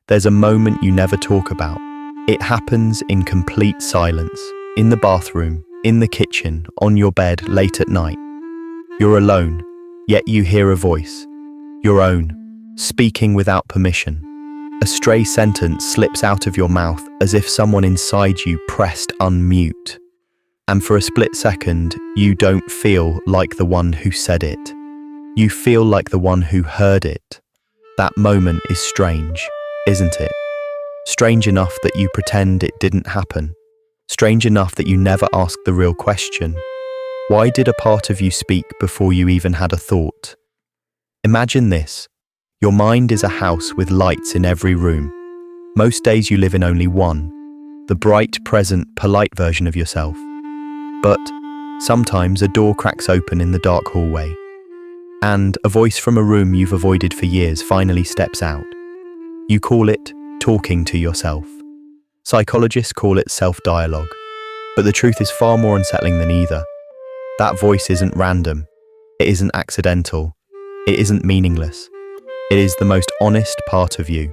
there's a moment you never talk about. It happens in complete silence, in the bathroom, in the kitchen, on your bed late at night. You're alone, yet you hear a voice, your own, speaking without permission. A stray sentence slips out of your mouth as if someone inside you pressed unmute. And for a split second, you don't feel like the one who said it. You feel like the one who heard it. That moment is strange, isn't it? Strange enough that you pretend it didn't happen. Strange enough that you never ask the real question. Why did a part of you speak before you even had a thought? Imagine this. Your mind is a house with lights in every room. Most days you live in only one, the bright, present, polite version of yourself. But sometimes a door cracks open in the dark hallway, and a voice from a room you've avoided for years finally steps out. You call it talking to yourself. Psychologists call it self-dialogue, but the truth is far more unsettling than either. That voice isn't random, it isn't accidental, it isn't meaningless. It is the most honest part of you,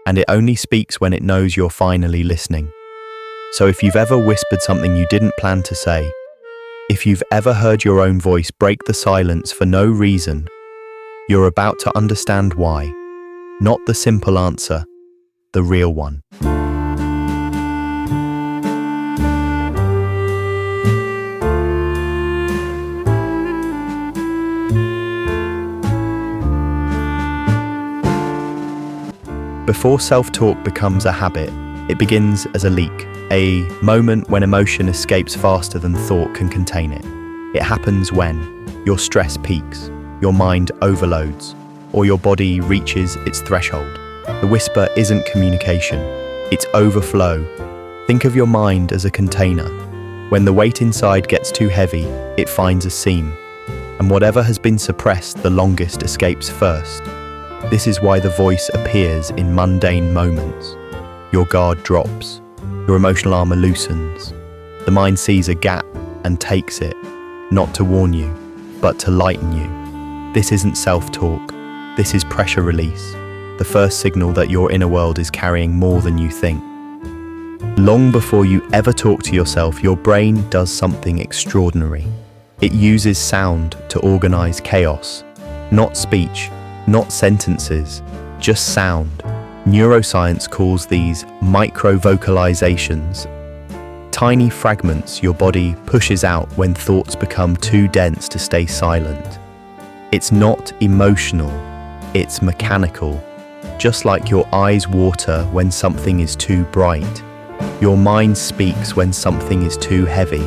and it only speaks when it knows you're finally listening. So if you've ever whispered something you didn't plan to say, if you've ever heard your own voice break the silence for no reason, you're about to understand why. Not the simple answer, the real one. Before self-talk becomes a habit, it begins as a leak, a moment when emotion escapes faster than thought can contain it. It happens when your stress peaks, your mind overloads, or your body reaches its threshold. The whisper isn't communication, it's overflow. Think of your mind as a container. When the weight inside gets too heavy, it finds a seam, and whatever has been suppressed the longest escapes first. This is why the voice appears in mundane moments. Your guard drops, your emotional armor loosens. The mind sees a gap and takes it, not to warn you, but to lighten you. This isn't self-talk, this is pressure release, the first signal that your inner world is carrying more than you think. Long before you ever talk to yourself, your brain does something extraordinary. It uses sound to organize chaos, not speech, not sentences, just sound. Neuroscience calls these micro-vocalizations. Tiny fragments your body pushes out when thoughts become too dense to stay silent. It's not emotional, it's mechanical. Just like your eyes water when something is too bright, your mind speaks when something is too heavy.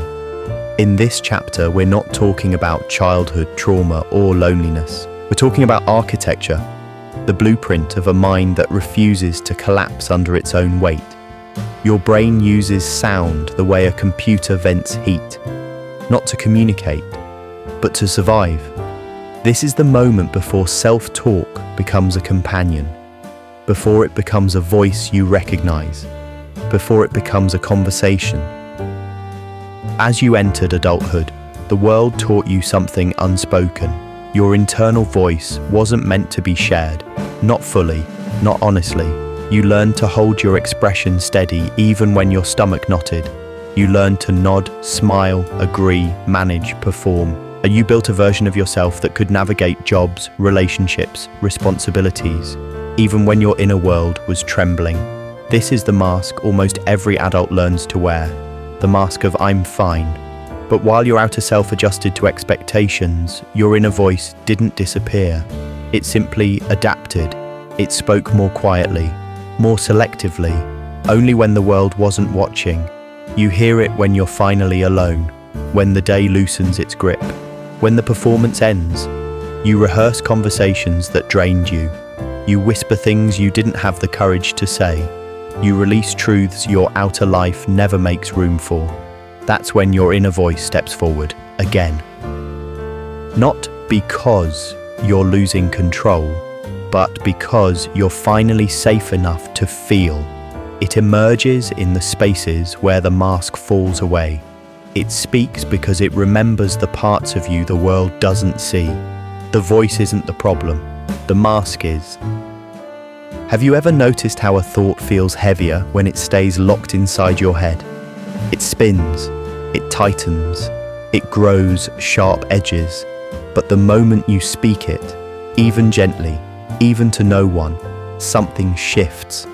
In this chapter, we're not talking about childhood trauma or loneliness. We're talking about architecture, the blueprint of a mind that refuses to collapse under its own weight. Your brain uses sound the way a computer vents heat, not to communicate, but to survive. This is the moment before self-talk becomes a companion, before it becomes a voice you recognize, before it becomes a conversation. As you entered adulthood, the world taught you something unspoken. Your internal voice wasn't meant to be shared, not fully, not honestly. You learned to hold your expression steady even when your stomach knotted. You learned to nod, smile, agree, manage, perform. And you built a version of yourself that could navigate jobs, relationships, responsibilities, even when your inner world was trembling. This is the mask almost every adult learns to wear, the mask of "I'm fine." But while your outer self adjusted to expectations, your inner voice didn't disappear. It simply adapted. It spoke more quietly, more selectively, only when the world wasn't watching. You hear it when you're finally alone, when the day loosens its grip, when the performance ends. You rehearse conversations that drained you. You whisper things you didn't have the courage to say. You release truths your outer life never makes room for. That's when your inner voice steps forward, again. Not because you're losing control, but because you're finally safe enough to feel. It emerges in the spaces where the mask falls away. It speaks because it remembers the parts of you the world doesn't see. The voice isn't the problem, the mask is. Have you ever noticed how a thought feels heavier when it stays locked inside your head? It spins, it tightens, it grows sharp edges, but the moment you speak it, even gently, even to no one, something shifts.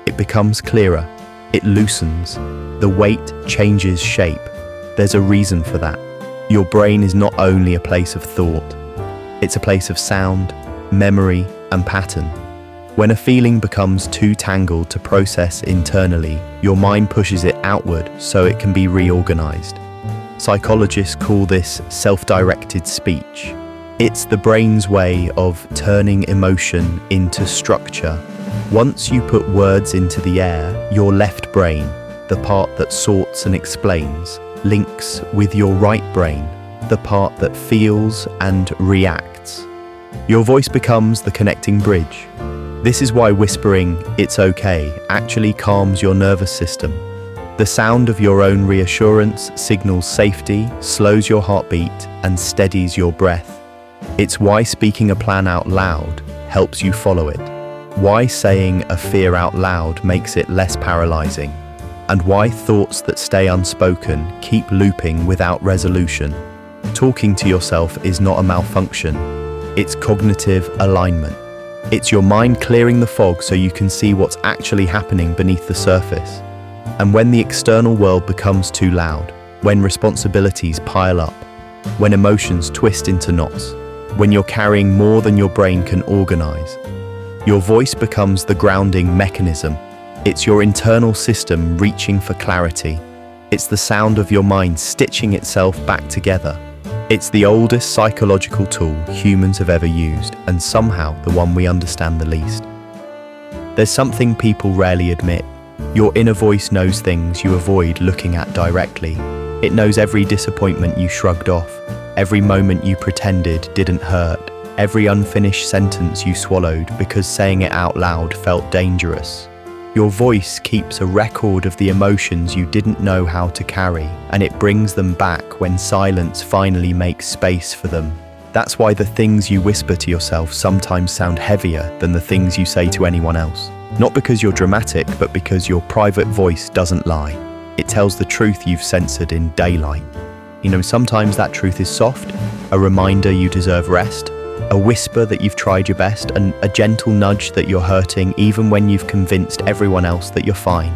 It becomes clearer, it loosens, the weight changes shape. There's a reason for that. Your brain is not only a place of thought, it's a place of sound, memory, and pattern. When a feeling becomes too tangled to process internally, your mind pushes it outward so it can be reorganized. Psychologists call this self-directed speech. It's the brain's way of turning emotion into structure. Once you put words into the air, your left brain, the part that sorts and explains, links with your right brain, the part that feels and reacts. Your voice becomes the connecting bridge. This is why whispering, "It's okay," actually calms your nervous system. The sound of your own reassurance signals safety, slows your heartbeat, and steadies your breath. It's why speaking a plan out loud helps you follow it. Why saying a fear out loud makes it less paralyzing. And why thoughts that stay unspoken keep looping without resolution. Talking to yourself is not a malfunction. It's cognitive alignment. It's your mind clearing the fog so you can see what's actually happening beneath the surface. And when the external world becomes too loud, when responsibilities pile up, when emotions twist into knots, when you're carrying more than your brain can organize, your voice becomes the grounding mechanism. It's your internal system reaching for clarity. It's the sound of your mind stitching itself back together. It's the oldest psychological tool humans have ever used, and somehow the one we understand the least. There's something people rarely admit. Your inner voice knows things you avoid looking at directly. It knows every disappointment you shrugged off, every moment you pretended didn't hurt, every unfinished sentence you swallowed because saying it out loud felt dangerous. Your voice keeps a record of the emotions you didn't know how to carry, and it brings them back when silence finally makes space for them. That's why the things you whisper to yourself sometimes sound heavier than the things you say to anyone else. Not because you're dramatic, but because your private voice doesn't lie. It tells the truth you've censored in daylight. Sometimes that truth is soft, a reminder you deserve rest, a whisper that you've tried your best, and a gentle nudge that you're hurting even when you've convinced everyone else that you're fine.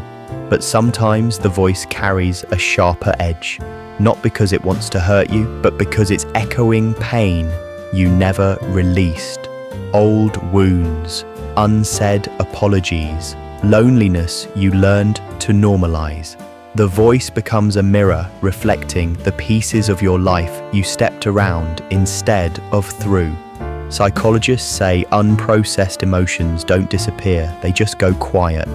But sometimes the voice carries a sharper edge, not because it wants to hurt you, but because it's echoing pain you never released. Old wounds, unsaid apologies, loneliness you learned to normalize. The voice becomes a mirror reflecting the pieces of your life you stepped around instead of through. Psychologists say unprocessed emotions don't disappear, they just go quiet.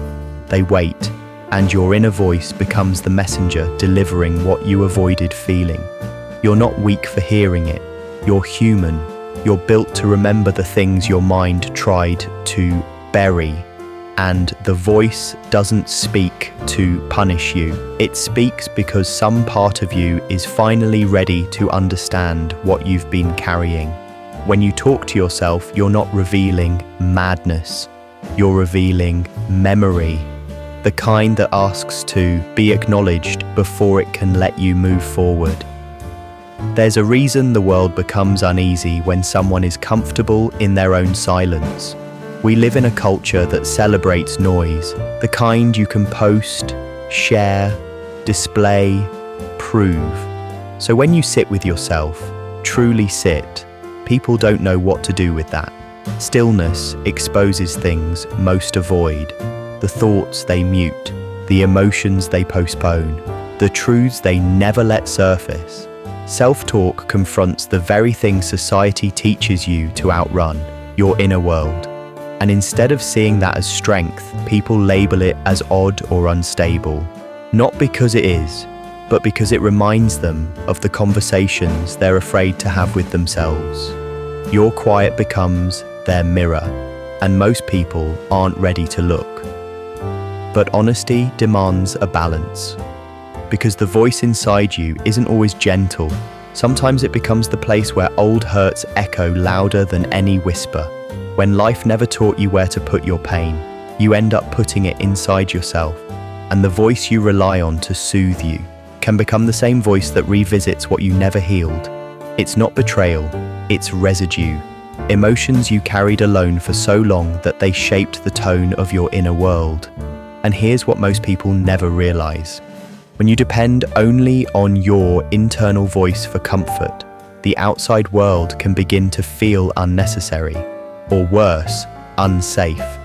They wait, and your inner voice becomes the messenger delivering what you avoided feeling. You're not weak for hearing it. You're human. You're built to remember the things your mind tried to bury. And the voice doesn't speak to punish you. It speaks because some part of you is finally ready to understand what you've been carrying. When you talk to yourself, you're not revealing madness. You're revealing memory, the kind that asks to be acknowledged before it can let you move forward. There's a reason the world becomes uneasy when someone is comfortable in their own silence. We live in a culture that celebrates noise, the kind you can post, share, display, prove. So when you sit with yourself, truly sit, people don't know what to do with that. Stillness exposes things most avoid, the thoughts they mute, the emotions they postpone, the truths they never let surface. Self-talk confronts the very thing society teaches you to outrun, your inner world. And instead of seeing that as strength, people label it as odd or unstable. Not because it is, but because it reminds them of the conversations they're afraid to have with themselves. Your quiet becomes their mirror, and most people aren't ready to look. But honesty demands a balance. Because the voice inside you isn't always gentle. Sometimes it becomes the place where old hurts echo louder than any whisper. When life never taught you where to put your pain, You end up putting it inside yourself, and the voice you rely on to soothe you can become the same voice that revisits what you never healed. It's not betrayal, it's residue. Emotions you carried alone for so long that they shaped the tone of your inner world. And here's what most people never realize. When you depend only on your internal voice for comfort, the outside world can begin to feel unnecessary, or worse, unsafe.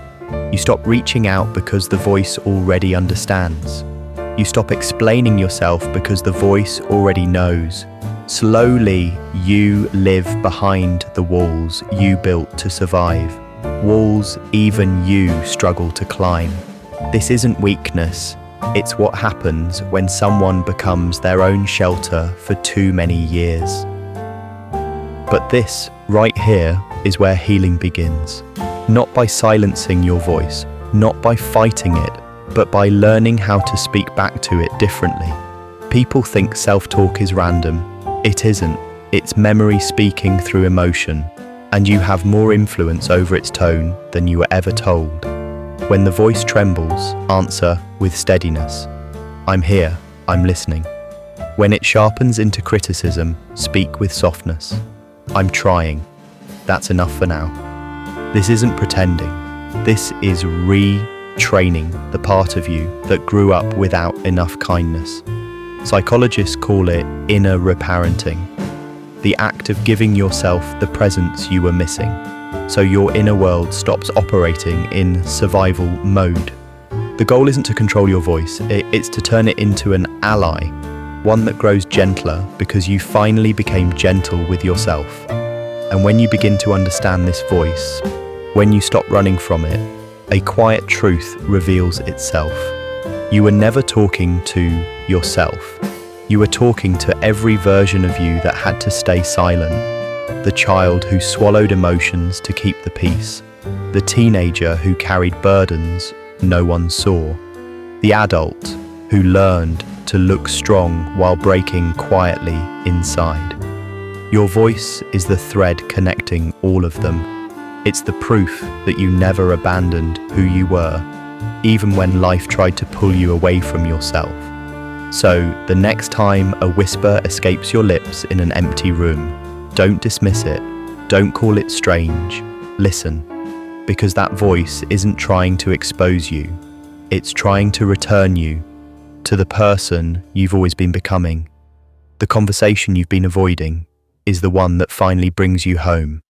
You stop reaching out because the voice already understands. You stop explaining yourself because the voice already knows. Slowly, you live behind the walls you built to survive, walls even you struggle to climb. This isn't weakness, it's what happens when someone becomes their own shelter for too many years. But this, right here, is where healing begins. Not by silencing your voice, not by fighting it, but by learning how to speak back to it differently. People think self-talk is random. It isn't. It's memory speaking through emotion, and you have more influence over its tone than you were ever told. When the voice trembles, answer with steadiness. I'm here, I'm listening. When it sharpens into criticism, speak with softness. I'm trying. That's enough for now. This isn't pretending. This is retraining the part of you that grew up without enough kindness. Psychologists call it inner reparenting, the act of giving yourself the presence you were missing, so your inner world stops operating in survival mode. The goal isn't to control your voice, it's to turn it into an ally, one that grows gentler because you finally became gentle with yourself. And when you begin to understand this voice, when you stop running from it, a quiet truth reveals itself. You were never talking to yourself. You were talking to every version of you that had to stay silent. The child who swallowed emotions to keep the peace. The teenager who carried burdens no one saw. The adult who learned to look strong while breaking quietly inside. Your voice is the thread connecting all of them. It's the proof that you never abandoned who you were, even when life tried to pull you away from yourself. So, the next time a whisper escapes your lips in an empty room, don't dismiss it, don't call it strange, listen, because that voice isn't trying to expose you, it's trying to return you to the person you've always been becoming. The conversation you've been avoiding is the one that finally brings you home.